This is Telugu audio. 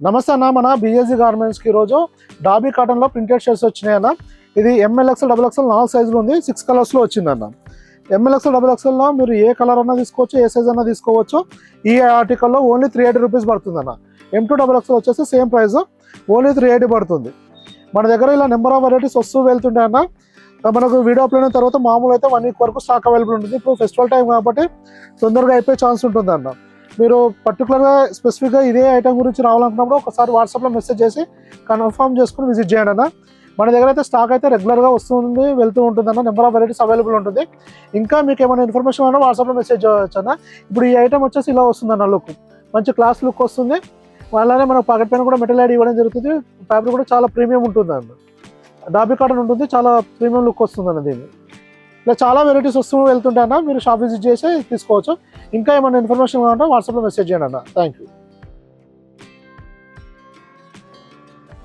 నమస్తే అన్న, మన బిఎస్జీ గార్మెంట్స్కి ఈరోజు డాబీ కాటన్లో ప్రింటెడ్ షర్ట్స్ వచ్చినాయి అన్న. ఇది ML XL XXL 4 సైజులు ఉంది, 6 కలర్స్లో వచ్చిందన్న. ML XL XXLలో మీరు ఏ కలర్ అన్నా తీసుకోవచ్చు, ఏ సైజ్ అన్నా తీసుకోవచ్చు. ఈ ఆర్టికల్లో ఓన్లీ 380 రూపీస్ పడుతుందన్న. M2 XXL వచ్చేసి సేమ్ ప్రైస్, ఓన్లీ 380 పడుతుంది. మన దగ్గర ఇలా నెంబర్ ఆఫ్ వెరైటీస్ వస్తూ వెళ్తుంటాయి అన్న. మనకు వీడియో అప్లోడ్ అయిన తర్వాత మామూలు అయితే 1 వీక్ వరకు స్టాక్ అవైలబుల్ ఉంటుంది. ఇప్పుడు ఫెస్టివల్ టైం కాబట్టి తొందరగా అయిపోయే ఛాన్స్ ఉంటుంది అన్న. మీరు పర్టికులర్గా స్పెసిఫిక్గా ఇదే ఐటమ్ గురించి రావాలనుకున్నప్పుడు ఒకసారి వాట్సాప్లో మెసేజ్ చేసి కన్ఫర్మ్ చేసుకుని విజిట్ చేయండి అన్న. మన దగ్గర అయితే స్టాక్ అయితే రెగ్యులర్గా వస్తుంది, వెళ్తూ ఉంటుంది అన్న. నెంబర్ ఆఫ్ వెరైటీస్ అవైలబుల్ ఉంటుంది. ఇంకా మీకు ఏమైనా ఇన్ఫర్మేషన్ ఉన్నా వాట్సాప్లో మెసేజ్ చేయవచ్చు అన్న. ఇప్పుడు ఈ ఐటమ్ వచ్చేసి ఇలా వస్తుందన్న, లుక్ మంచి క్లాస్ లుక్ వస్తుంది. అలానే మనకు పాకెట్ పైన కూడా మెటల్ యాడ్ ఇవ్వడం జరుగుతుంది. ఫ్యాబ్రిక్ కూడా చాలా ప్రీమియం ఉంటుంది అన్న. డాబీ కాటన్ ఉంటుంది, చాలా ప్రీమియం లుక్ వస్తుంది అన్న. దీన్ని ఇలా చాలా వెరైటీస్ వస్తూ వెళ్తుంటాయన్న. మీరు షాప్ విజిట్ చేసి తీసుకోవచ్చు. ఇంకా ఏమైనా ఇన్ఫర్మేషన్ కావాలంటే వాట్సాప్లో మెసేజ్ చేయండి అన్న. Thank you.